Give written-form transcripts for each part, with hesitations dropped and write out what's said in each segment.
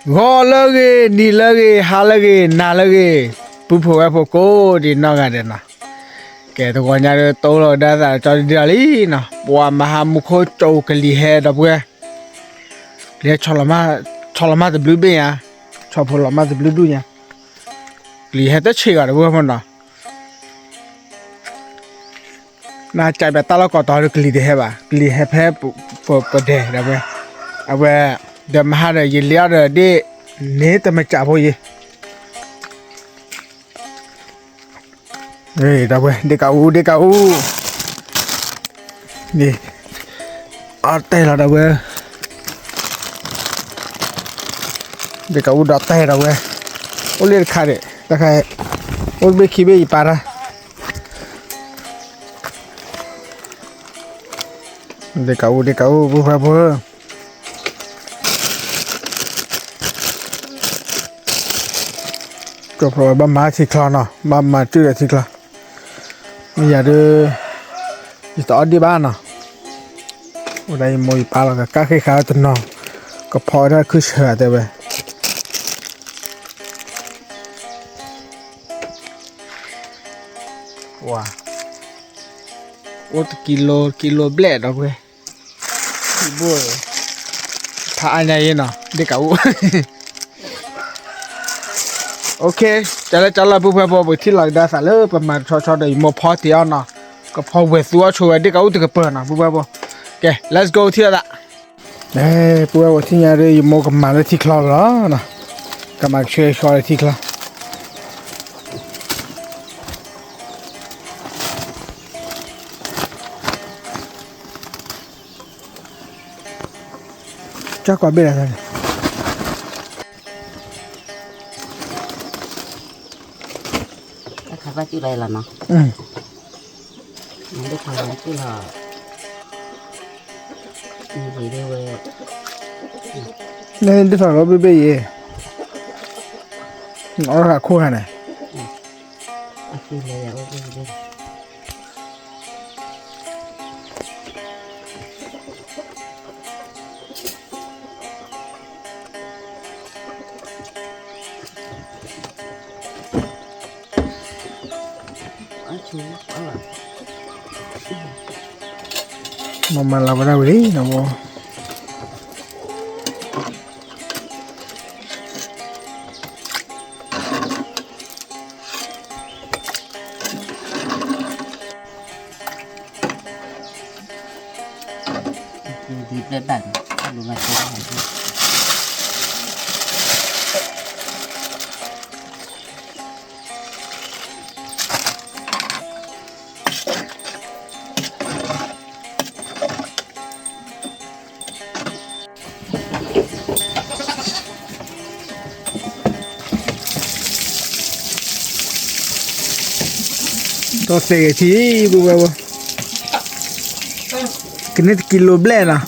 gõ lagi ni lagi ha lagi na lagi pu phu phu cô đi nó cái đấy nè kể tụi con nhà được tô rồi đã là cho đi đi nè bùa mà ham một khối trâu cái lì hè đó bùa lì cho là ma từ blue bê à cho phụ là ma từ blue nha lì hè tất chỉ cả đó bùa mà nè na chạy bé ta lo có tao được lì hè bà lì hè phép phụ đề đó bùa à bùa để mà hai đời gì liao đời đi nếu tao mà chả thôi gì đây đâu vậy đi cậu đi ở đây là đâu vậy đi cậu đọt tay đâu vậy ô liên khai đấy ta khai ô biết khi biết para đi cậu bu pha buก็เพราะว่าบ้ามาสิคลอนเนาะบ้ามาจื้อสิคลอนไม่อยากดูอยู่ต่อที่บ้านเนาะวันใดมวยปลาเราก็กล้าขายตัวน้องก็พอได้คือเชื่อแต่ไปว้าโอ้ตกิโลเบลดเอาไปบัวถ้าอันไหนเนาะเด็กเก่าโอเคจะละผู้เพื่อนพอไปที่หลังได้สารเลยประมาณชอได้หมดพอเที่ยวเนาะก็พอเวสัวช่วยเด็กเอาตัวเปิดนะผู้เพื่อนพอโอเค let's go ที่ละผู้เพื่อนที่นี่เลยหมดกับมาเลยที่คลองแล้วนะกับมาช่วยเลยที่คลองจะกว่าเบี้ยอะไรว่าชื่ออะไรล่ะเนาะมันได้ทำอะไรชื่อล่ะนี่เลยเว้ยเนี่ยได้ฟังเราเบี้ยเอาละคู่กันไหนชื่ออะไรอ่ะว่าชื่ออะไรมาเราไปได้หรือนะโมดีเด็ดดันดูมาเชื่ออะไรตัวเสียทีบัวกินได้กิโลเบลนะ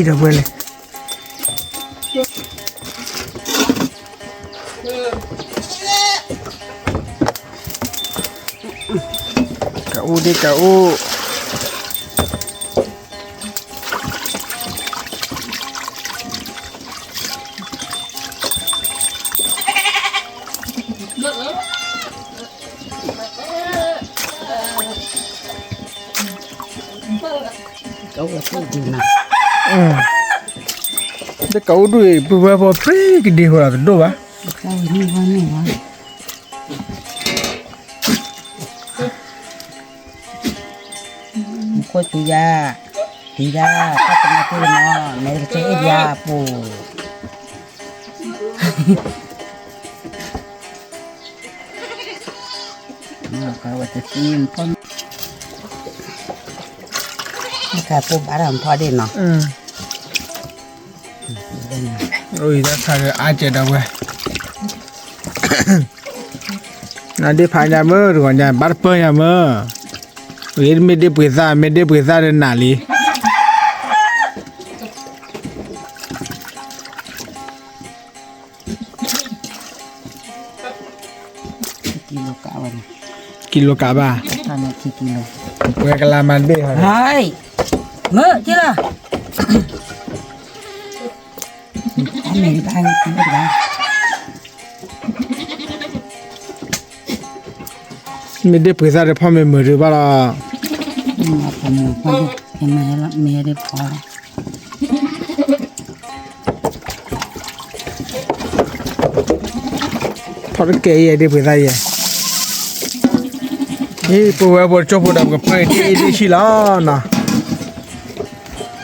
เดี๋ยวไปเลยกะอูดิกะอูเขาก็พูดดีนะจะเขาด้วยบัวบัวฟรีกินดีหัวกันด้วยวะเขานี่วะko tuya tidak kata mati no merce dia pu kalau tu simpan kalau pu barang pun ada no ôi đã thay ai chơi đâu vậy là đi phải nhà mơ rồi nhà bắt bơi nhà mơ rồi mới đi bơi ra đến nào đi kilo cả ba kilo quay cái làm ăn bê hả hai mơ chứ là ทำไม่ได้ไม่ได้ ไม่ได้เผื่อจะพ่อไม่มือหรือเปล่า ผมพอเห็นมาแล้วเมียได้พอ พอได้เกย์ได้เผื่อใจนี่ปูไว้บนจบดำกับเพื่อนที่ดีชิลานะ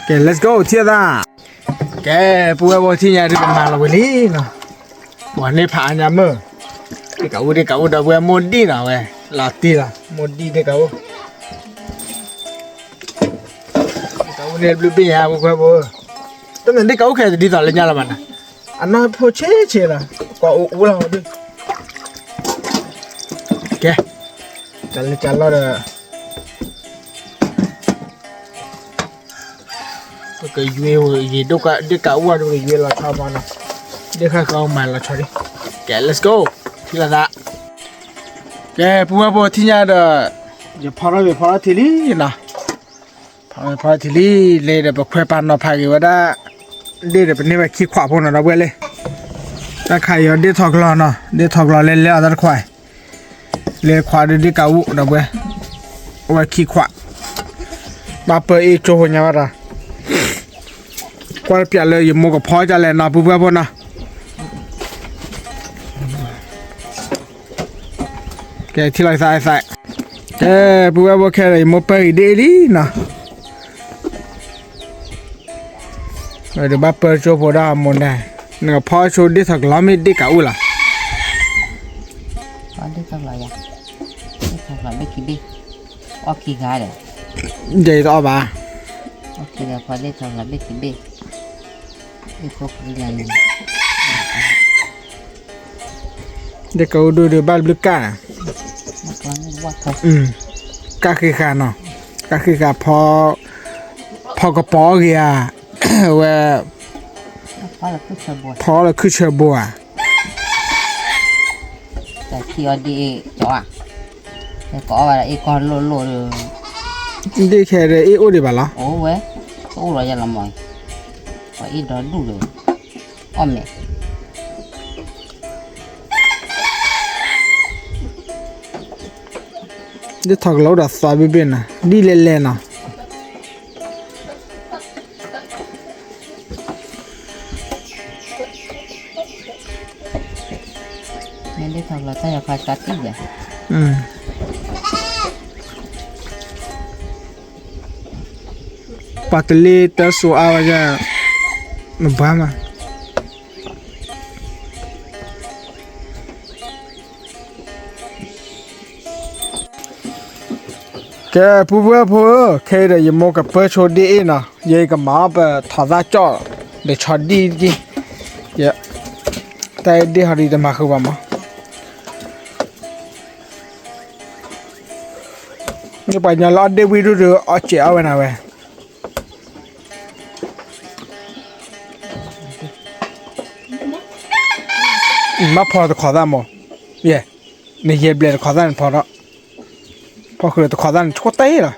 แก let's go เที่ยวด้าแกปูไว้บนที่ยาดีเป็นมาละเวลี่นะวันนี้ผ่านยามมื้อเด็กเอาดาวเวมดดีนะเว้ยลาตีละมดดีเด็กเอาเนี่ยบลูบี้ยาบุกไปบ่ตั้งแต่เด็กเอาแค่ดีต่อเลยยาละมันนะอันนั้นพอเช่ละก็อู้ละดิแกचल और तो cái ये đâu cả đi cả qua rồi ये là sao mà nó đi khai câu mà là cho đi kệ let's go thì là đã kệ bùa thì nhà đó giờ phá thì đi nè phá thì đi lấy để bọc khoe pan nó phải cái đó đi để bên này khi khóa phong nó đâu vậy lên ta khai ở đi thọc lò nè đi thọc lò lên leo ra khoaiเลยควาดูดิกาวุนะเว้ยว่าขี้ขวามาเปิดอีโจหัวเนี่ยว่าละควาเปลี่ยนเลยอยู่โมกับพ่อจะเลยนะปุ๊บปุ๊บนะแกที่ไรใส่แกปุ๊บปุ๊บแค่เลยโมเปิดเดลี่นะเดี๋ยวมาเปิดโจพอได้หมดเลยเนี่ยพ่อโชว์ดิสักล้อไม่ดิกาวุละ có đứa con là gì thật là biết kỹ đi có kỹ gái đấy vậy đó bà có kỹ là có đứa thật là biết kỹ đi đi có kỹ là gì để cậu đưa được ba lư cả nó có nó quá thật cả khi cả nó cả khi cảพอcái bó kìa và có là cứ chờ buồn พอlà cứ chờ bùaแต่ที่อดีจ่อแต่ก็ว่าไอ้con lô lô đi khe để ít đi bà lo ố vậy ố rồi giờ làm mồi và ít đó đủ rồi ôm mẹ đi thọc lâu đã xóa bên bên à đi lên lên à nên đi thật là ta phải cắt ít vậy patli ta su awaja mbama cái bùa bùa cái này yếm một cái bơ cho đi nè vậy cái má bơ thả ra cho để cho đi đi dạ tại đi học đi để mà không mà như vậy nhà lo đi video được ở chéo vậy nào vậy màพอจะขอได้มั้ยเย่นี่เย็บเลยขอได้พอแล้วพอคือจะขอได้โคตรเต้ล่ะ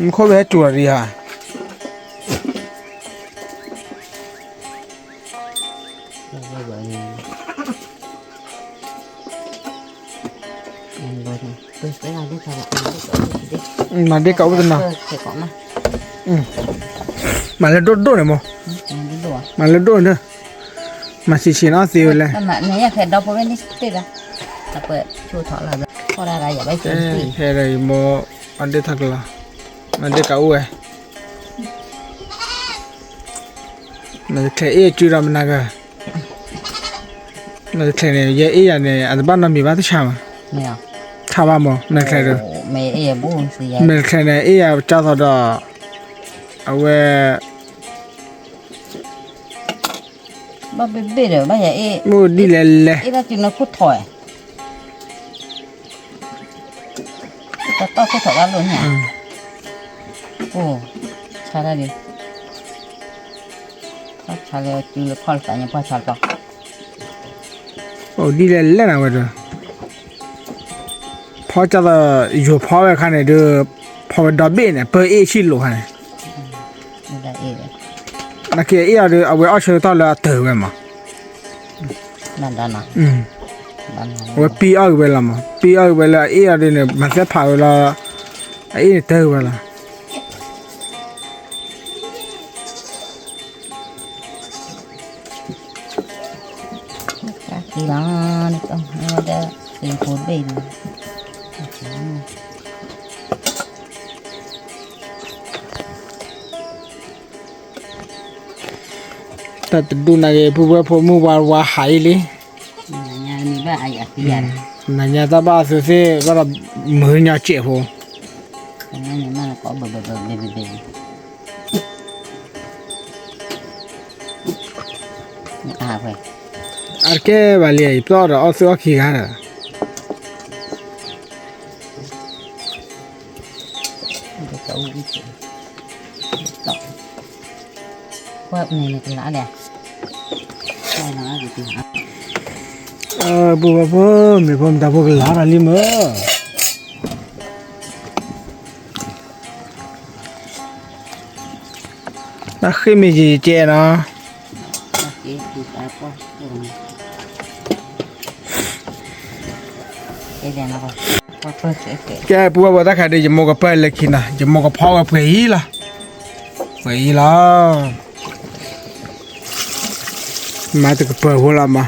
มันโคตรเวจุรีฮะมาเด็กเก่าตัวน่ะมาแล้วโดดๆเลยมั้งมาแล้วโดดเนอะมาชิๆน่าสิวเลยมาเนี่ยแค่ดอกเป็นนิสติละแต่เปิดชูถอดละพอได้อย่าไปเสียสิแค่ไรโมอันเดทักละมันเด็กเก่าเว้ยมันแค่เอจูรามันก็มันแค่เนี่ยเยอะเนี่ยอันบ้านน้ำมีบ้านที่ชามเนี่ยชาบ้านมั้งมันแค่เรื่องไม่เอ๋บุ้งสิมันแค่เนี่ยเอ๋จ้าตัวดอเอาไว้บ้าเบ๊ะเลยบ้าอย่างเอ๋มูดีเลยเลยเอ๋เราจึงนักขุดถอยแต่ต้องขุดถอยกันเลยเนี่ยโอ้ใช่ได้ดิถ้าใช่เลยจึงเลยพอลแต่ยังพอใช่ต่อโอ้ดีเลยเลยนะเว้ยพ พอจะอยู่พอไปคันเนี่ยเด้อพอดอกเบี้ยเนี่ยเปิดเอชิโลคัน ไม่ได้เอง นักเกี่ยเอเด้อเอาไว้เอาเชือกต่อแล้วเติมไปมา นั่นด้านน่ะ ด้านนั้น เอาไว้ปีเอาไว้ละมาปีเอาไว้ละเอเด้อเนี่ยมันจะผ่าเวลาไอ้เติมไปละ กี่ล้านต้องให้ได้เป็นคนเป็น แต่ดูนายผู้ว่าผมว่าหายเลย งานมีบ้าอะไรที่ยัน นั่นยาตาบ้าสุดสิก็แบบมือเนี่ยเจ็บหัว นั่นนี่มันก็เบอเบนี่อาไป อาแกบาลีอีปลอดเอาซื้อขี้กันอ่ะ จะเอาอีกต่อว่านี่นี่เป็นอะไรใช่นะจริงๆ บัวพ่อมีผมตาพวกหลานอะไรมั้งนักขึ้นมีจีเจนะ แกบัวว่าถ้าใครได้จะมองกับเพื่อนเลยคิดนะจะมองกับพ่อกับเพื่อนอีล่ะเพื่อนอีล่ะมาถึงกับเพื่อนหัวละมา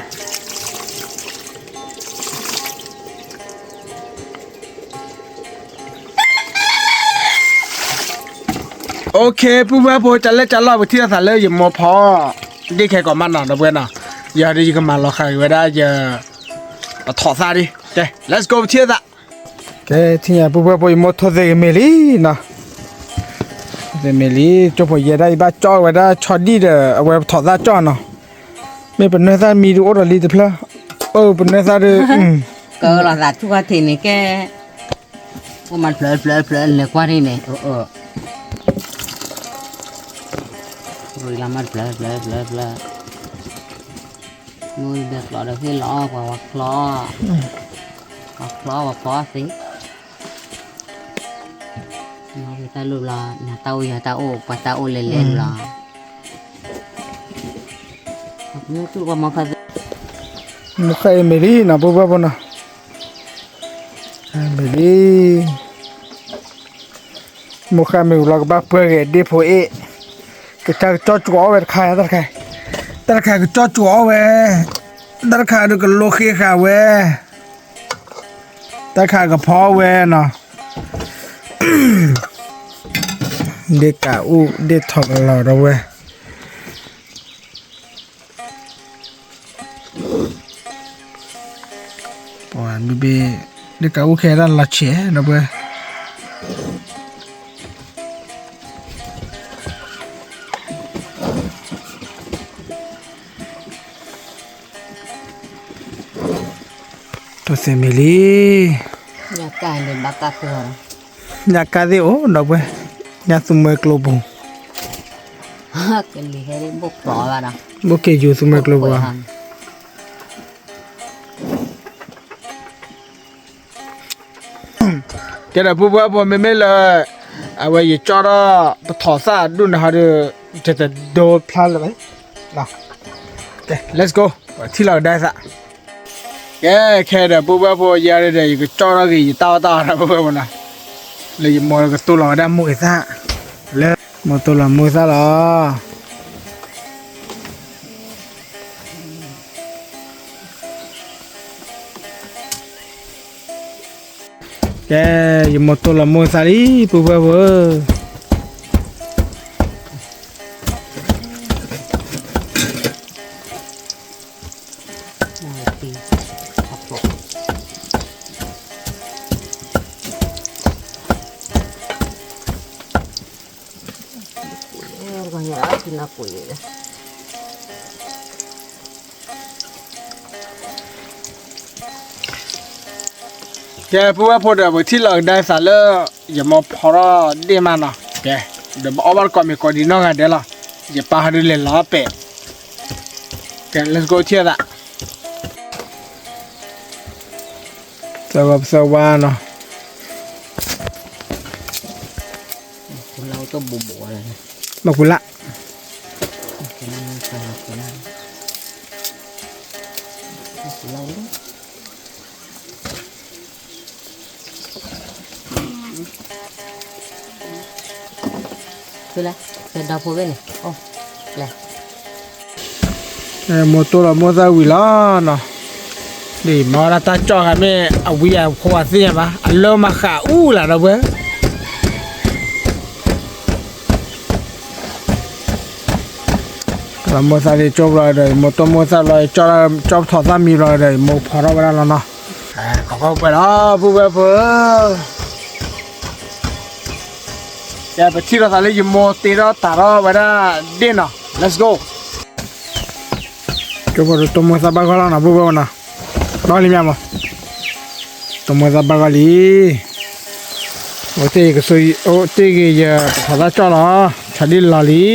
โอเคผู้ว่าพอจะเล่นจะเล่าไปที่สถานเลยอย่ามอพอได้แค่ก่อนมันหน่อยนะเพื่อนนะอย่าได้ยินกันมาเราใครไว้ได้จะถอดซาดิเจ้ let's go เที่ยวละแกที่อย่าผู้ว่าพอมอทอดเซมิลีนะเซมิลีจบพอเยได้บ้าจ้อไว้ได้ช็อตดีเด้อเอาไว้ถอดซาจ้อเนาะไม่เป็นเนื้อซามีดูอดลีเด้อเพลเป็นเนื้อซาเด้อก็เราตัดทุกทีนี่แกว่ามันเพลินเลยกว่านี่เนี่ยrồi làm ăn phở nuôi được lọ được cái lọ và hoặc lọ và phó xí nó người ta lưu là nhà tao ô và tao lên là nó cứ qua mà phải một cái mì nào bố bố nào mì một cái mì là bác bơ cái đi phố ấy cái thằng cho chúa về khai ta khai cái cho chúa về ta khai được cái lô khí khai về ta khai cái phó về nè để cả u để thọc lò đâu về bỏ bì để cả u khai ra là trẻ đâu về tôi xem mì nhà cái này bác cá cua nhà cá gì ố đâu vậy nhà sung mơ globo cái gì hay bốc bỏ vào đó bốc cái gì sung mơ globo cái này bố bố mẹ là à vậy cho đó thỏ sa đun nào đượcจะโดนพลาดเลยไหมน่ะ let's go ที่เราได้ซะแกแค่เดี๋ยวปุ๊บพอยาเดี๋ยวก็จ่อแล้วก็ตานะปุ๊บนะเลยมอก็ตัวเราได้มวยซะเลยมอตัวเรามวยซะหรอแกยังมอตัวเรามวยซะดิปุ๊บปุ๋ยเลยแกพูดว่าพอเดี๋ยวที่เราได้สารเลอย่ามาพอเราได้มานะแกเดี๋ยวเอาบ้านก่อนมีก่อนดีนอกกันเดี๋ยวละอย่าปาให้เล่นล้อเป็ดแก let's go เที่ยวละสวัสดีเนาะ ตัวบุบอะไร มากุละ แค่นั้นแค่นั้นเราคืออะไรเป็นดาวพูดเนี่ยโอ้แหละ โมตัวละโมซาวิลาเนาะนี่มาละตาจ่อกันแม่เอาวิยาขวาสิปะอัลโลมาขาอู้ล่ะนะเว้ยละโมซาดิจบเลยโมตัวโมซาเลยจอบถอดซามีเลยโมพอเราไปแล้วเนาะเขาไปแล้วผู้เพื่อแกไปที่เราทะเลอยู่โมตีเราตาเราไปได้เด่นเนาะ let's go ก็พอตัวโมซาบากแล้วนะผู้เพื่อนะบ้าลิมีมั้ยตัวโมซาบากลีโอเตก็สวยโอเตก็จะถอดจ่อละชาลิลาลี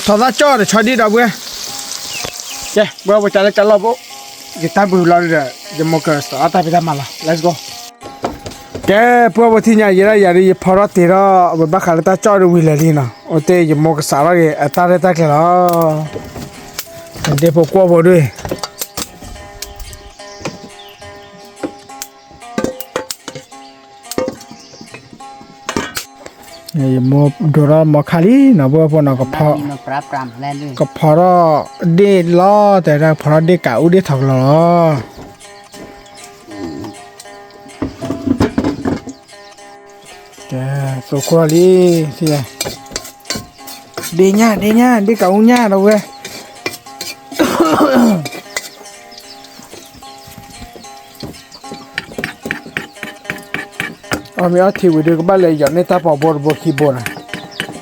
ถอดจ่อเลยชาดีดาวเว้ยแกเมื่อวันจันทร์จะรอปุ๊จะตามไปรอเลยจะมองกันต่อตาไปตามมาละ let's go แกเพื่อวันที่เนี่ยยังอยากจะพอรัติระแบบบ้าขาลตาจ่อดูวิลลีนะโอเตจะมองกันสาวเลยตาเรตาแค่ละเดี๋ยวพวกกลัวด้วยนี่โมดูระโมขาลีนะบัวพวกนั้นก็พอ มาปราบปรามแล่นด้วย ก็พอเราเด็ดล้อแต่เราพอเราเด็กเก่าเด็ดถอกล้อแต่สุขลีสิเดียญ่าเด็กเก่าญ่าเราเว้ยเอามีทีวีดูก็บ้านเลยย้อนในตาปอบบัวคีย์บอร์ด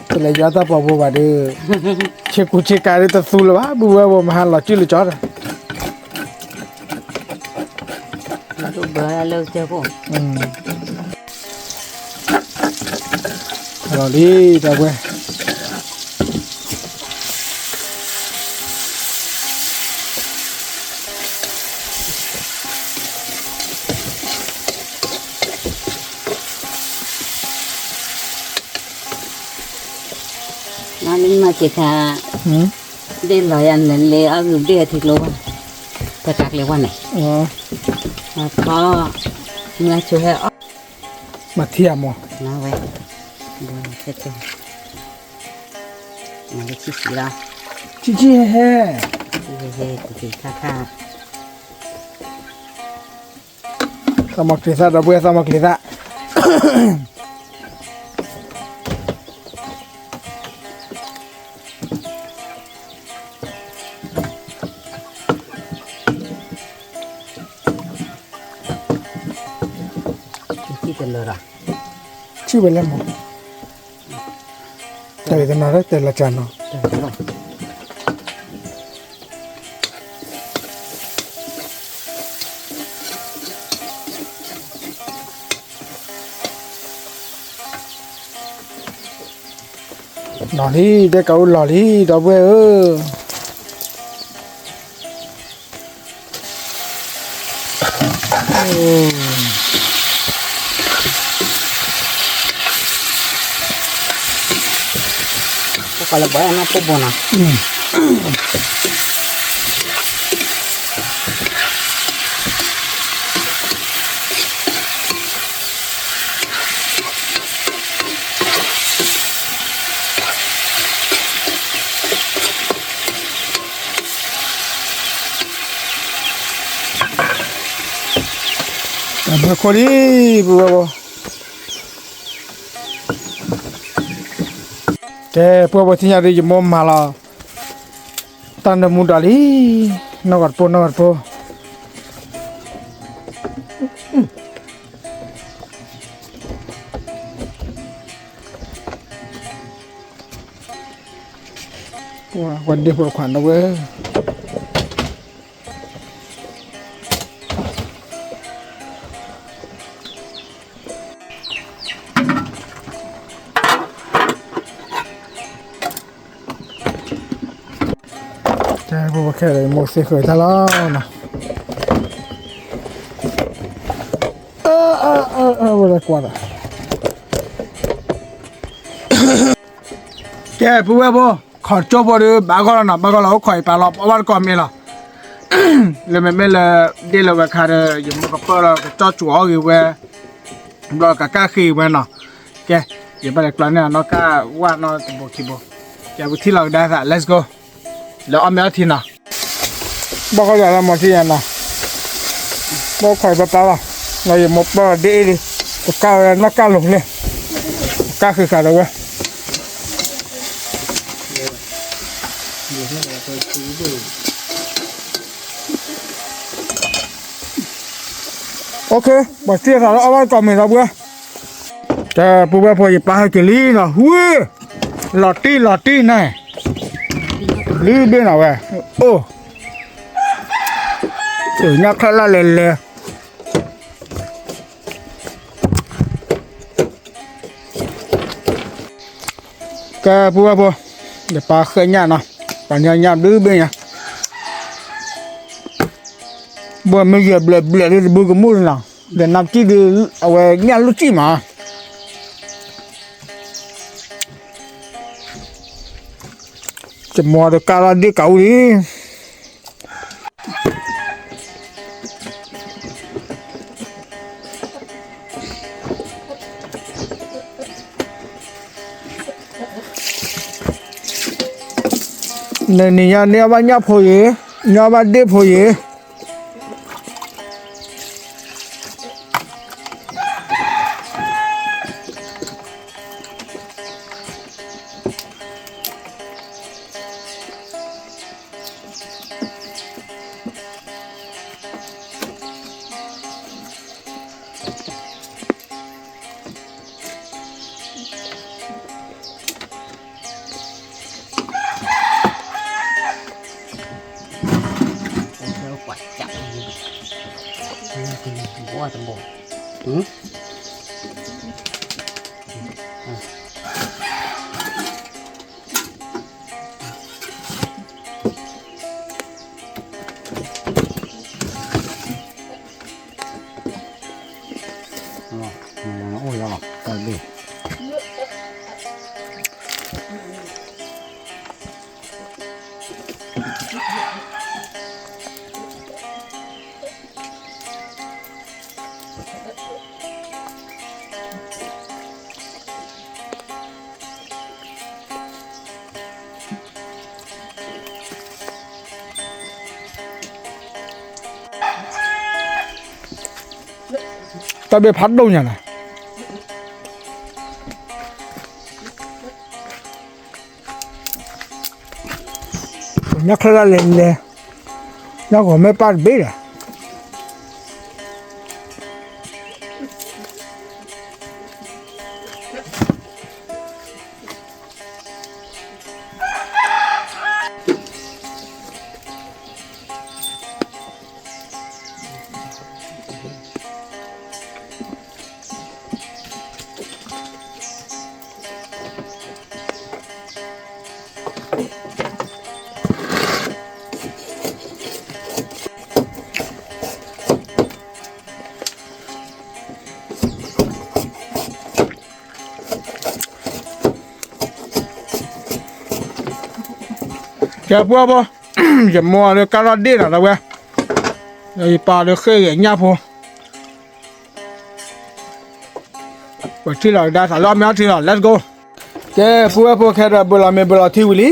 แต่เลยย้อนตาปอบบัวบาดื้อเช็คกูเช็คการ์ดตัวสูงเลยว่าบัวมาหันหล่อจิ้วจอด ตัวเบอร์เลิกเจอพวก หล่อดีจังเว้ยนั่นนี่มาเจ้าเดินลอยอันนั้นเลยเอาอยู่เดียทิ้งลงไปตักเลยวันไหน อ๋อ แล้วก็เมื่อช่วย มาเทียมอ่ะ นะเว้ยดูเสร็จแล้วมันจะชี้สีละ จี้แฮ่ เฮ้ตีค่า สมัครที่ซะระเบิดสมัครที่ซะ ที่เป็นเลยละ ชื่อเป็นอะไรมั้งแต่เป็นอะไรแต่ละจานเนาะหล่อดีเด็กเก่าหล่อดีดอกเว้ยkalau bayar apa bona Broccoli, bravo. Ke puan tinya di mom malah tanda mudali nagar po wah gede por khanda we พวกแค่เลยหมดเสียเคยทะเลาะนะอะไรกว่าอ่ะแกพูดว่าบ่ขอจบบ่ดูบ้าก็แล้วนะบ้าก็แล้วข่อยปลาลอบเอาวันก่อนมีล่ะเลยไม่เลยเดี๋ยวเราไปคาร์อยู่มันก็เปิดเราจอดจั่วอยู่เว้ยเราก็กล้าขี่เว้ยเนาะแกอย่าไปเลยกลัวเนี่ยเนาะกล้าว่าเนาะบอกคิดบ่แกไปที่เราได้ละ let's go แล้วเอาแมวที่น่ะบอกเขาอยากทำหมดที่น่ะบอกข่อยปลาล่ะเราอย่าหมดบ่ดีดิก็กล้านักกล้าหลงเลยกล้าคือขาดเลยเว้ยโอเคบอกเสียขาดแล้วเอาไว้ก่อนมีเราเว้ยแต่ผู้ว่าพอหยิบปลาให้กินลี่เนาะหุ้ยหลอดตี้แน่ลี่เบี้ยหน่อยเว้ยโอ้เสียงยักษ์แค่ละเลยแกพูดว่าพอเดี๋ยวปลาเคยเนี่ยเนาะปลาเนี่ยดื้อเบี้ยบ่ไม่เหยียบเลยเบี้ยเลยบุกมุ่งหลังเดี๋ยวน้ำจี้ดื้อเอาไว้เนี่ยลุจี้มาจะมัวแต่การดีเก่าดิเนี่ยว่าเนี่ยพอยี่เนี่ยว่าเด็กพอยี่ว่าจะบอกโอ้ยหรอตอนนี้ตะเบียพัดดูเนี่ยนะยักษ์ละเลยยักษ์หัวไม่ปัดเบี้ยแกพวกบ่อย่ามัวเลยการดีนะเราเว้ยไอ้ปลาเลยเคยอย่างเงี้ยพอวันที่เราได้สารล้อมแมวที่เรา let's go แกพวกแค่เราบลาเมบลาที่วิลี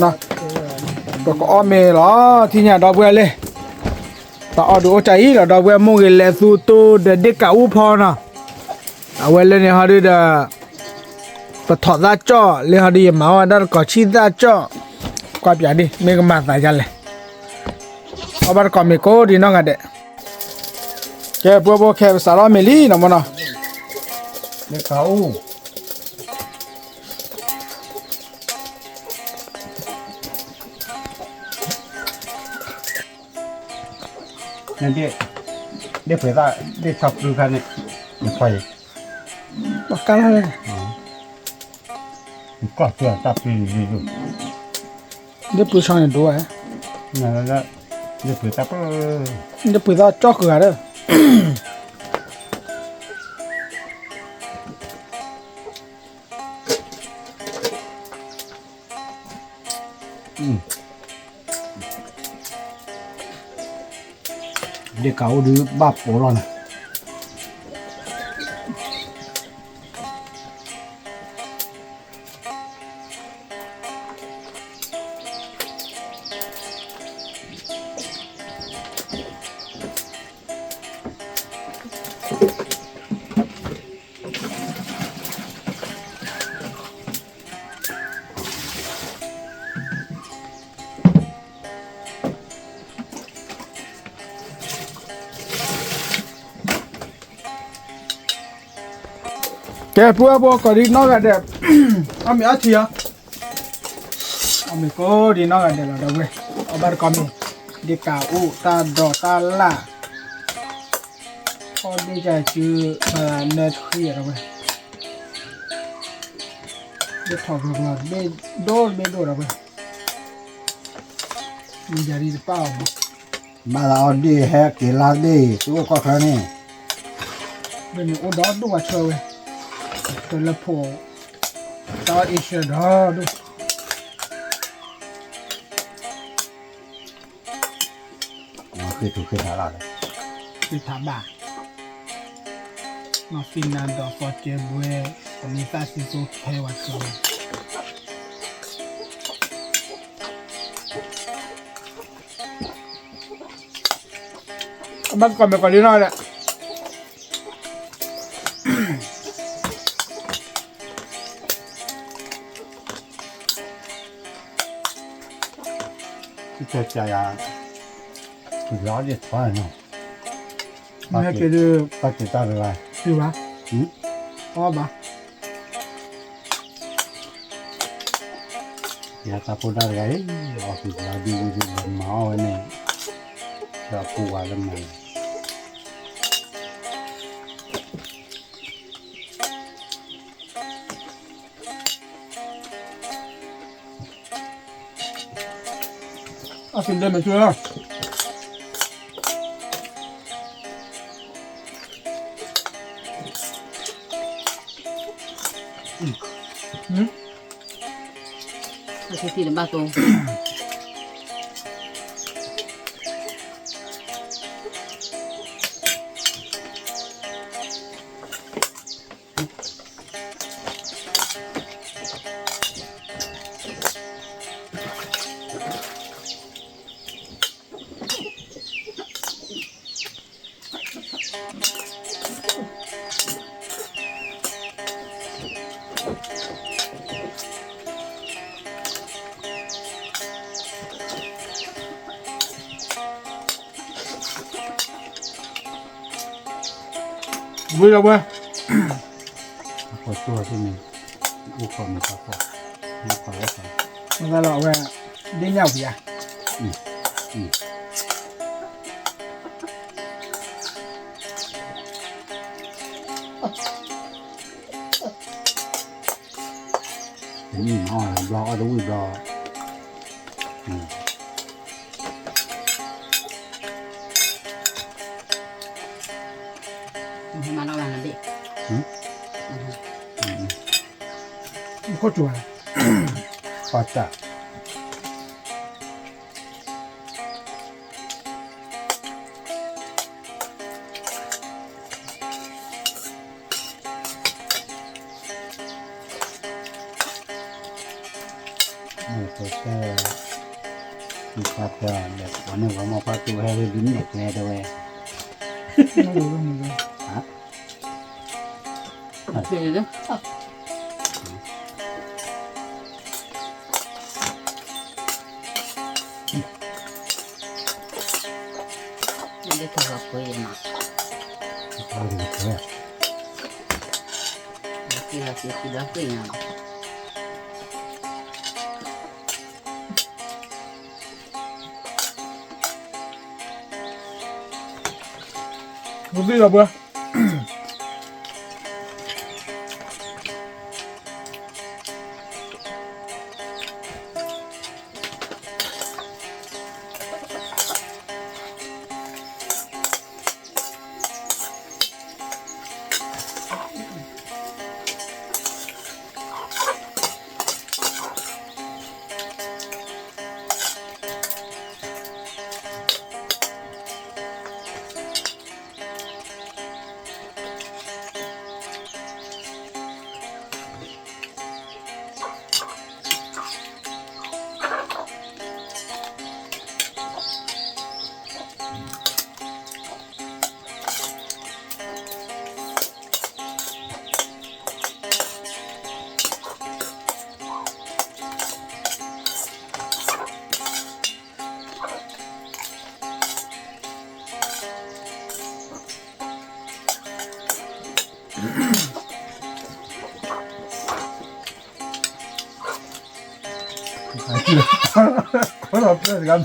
นะก็อ้อมเมล่ะที่เนี่ยดอกเว้ยเลยแต่เอาดูใจอีหล่ะดอกเว้ยมุ่งเลยสู้ตัวเด็กเก่าพอนะเอาไว้เลยเนี่ยฮะดิเด้อปะถอดตาจ่อเลยฮะดิมาว่าได้ก็ชี้ตาจ่อกว่าอย่างนี้ไม่ก็มาตายจันเลยเอาบัตรคอมมิโก้ดีน้องกันเด็กแกพวกแค่สารเมลี่นะมันนะเด็กเขานั่นเด็กเผยว่าเด็กชอบดูกันเนี่ยไฟ บักกันอะไร ก็เสือตับปีอยู่ เดี๋ยวผู้ชายดูไอ้ นั่นแหละเดี๋ยวเผื่อตาเปิ้ล จะเปิดจ่อเกลือเด้อ เดี๋ยวเก่าหรือบ้าโปรอน แกพวกก็ดีนอกกันเด้อ เอามีอาเทียเอามีก็ดีนอกกันเด้อเราเว้ยเอาบาร์กอมีดีกาอูตาดอตาล่าพอดีใจชื่อเนื้อขี้เราเว้ยเดี๋ยวถอดเราเบโดเราเว้ยมีจารีเปล่า มาเราดีแฮกเกลาดีตัวก็แค่นี้ เป็นโอดอดูว่าเชื่อเว้ยตัวละพอตอนอีเชื่อดอดู คือถูกคือหาเราเลย คือถามบ่ามาฟินนันดอฟอเจบุเออันนี้ตาสิโซแค่ว่าเชื่อมันก่อนไปก่อนนิดหน่อยแหละ ที่จะใจอ่ะคือร้อนเด็ดฟ้าเนาะ ไม่เกิด ปัจจิตาเลย หรือวะอ๋อบ่ อย่าตาพูดอะไรออกคือเราดูดูมาเอาเนี่ยเราพูดอะไรมา เอาฟินเดินมาช่วย เอาไปที่บ้านตรง วิ่งเอาเว้ย พอตัวที่นี่อุปกรณ์ครับผมนี่ขอแล้วกัน มันก็เราเว้ยดิ้นเหนียวเพีย นี่อ๋อรอดูรอ มาเราหลังนั่นดิ โคตรจั่ว ก็จะก็จะมีความเชื่อแบบวันนี้ผมมาพักตัวให้ดูนี่แน่ด้วย ไม่รู้ไม่รู้ เดี๋ยวเดี๋ยวไม่ได้ทำกับคุยมา เอาดูเถอะ ที่เราคุยงาน วิ่งเอาเว้ย คนละเพื่อนกัน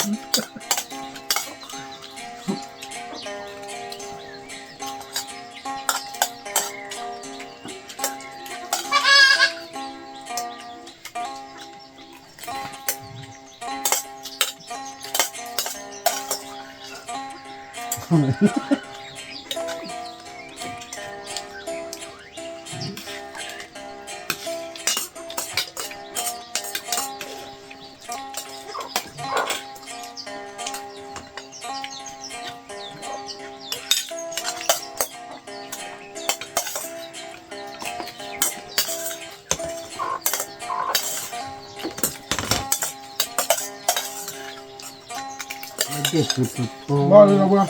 เด็กสุดๆโอ้ บ่เลยบ่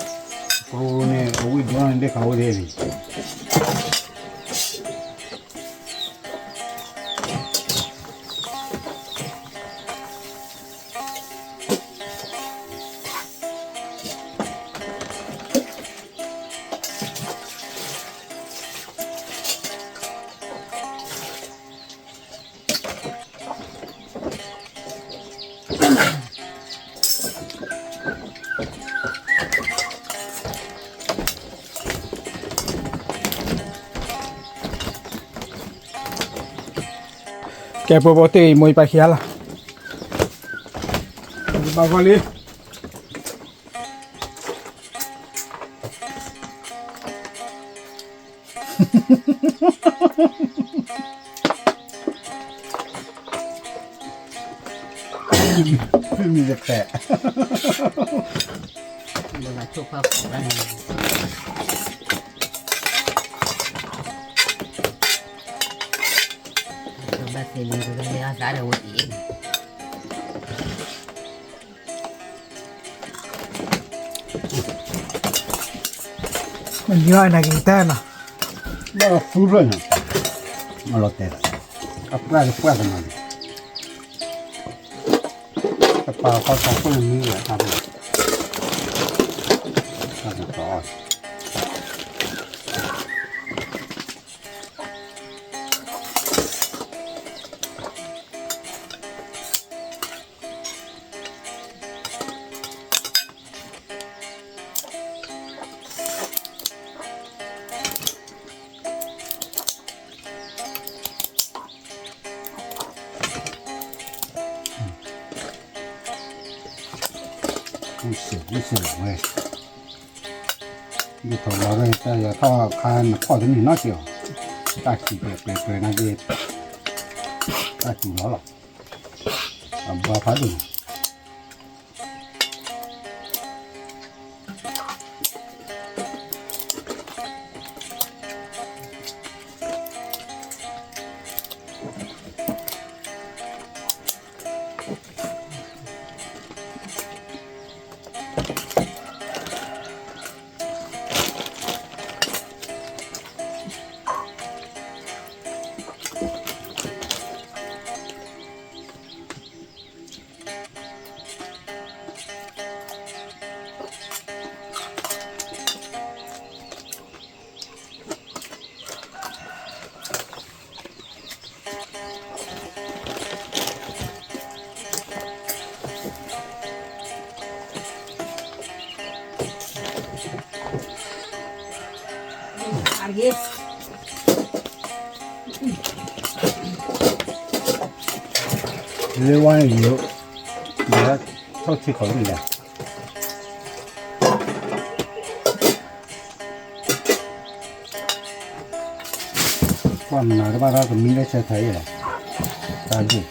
โอ้เนี่ยโอ้ยดวนเด็กเขาเดี๋ยวนี้ แกปกติมวยไปเขียล่ะบากอลีมีแต่แปะ เดี๋ยวมาทุกข้าวของแล้วตัวบ้านเซนีก็เลยอาสาเดี๋ยวอีก มันย่อยนะกินแต่น่ะ แล้วฟูรุ่นมาลอเตอร์กับปลาที่ปลากันมาดิแต่ปลาเขาสองคนนี้แหละครับครับต่อ ไม่เสียเว้ยมีตัวเราเลยแต่อย่าท่อคานพ่อจะมีน้อยเดียวตาขี้เปลือยนะเด็ดตาขี้ล้อหรอกบ้าพัดดูเรียกว่าอย่างนี้เดี๋ยวเท่าที่เขาดีแหละว่ามันอะไรบ้างเราก็มีได้ใช้ไทยแหละตามที่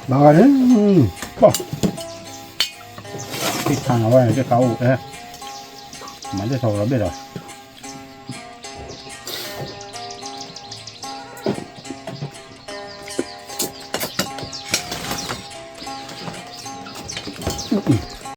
Bà đấy, bỏ cái thằng nó vào cái cáu, mấy cái thầu nó biết rồi.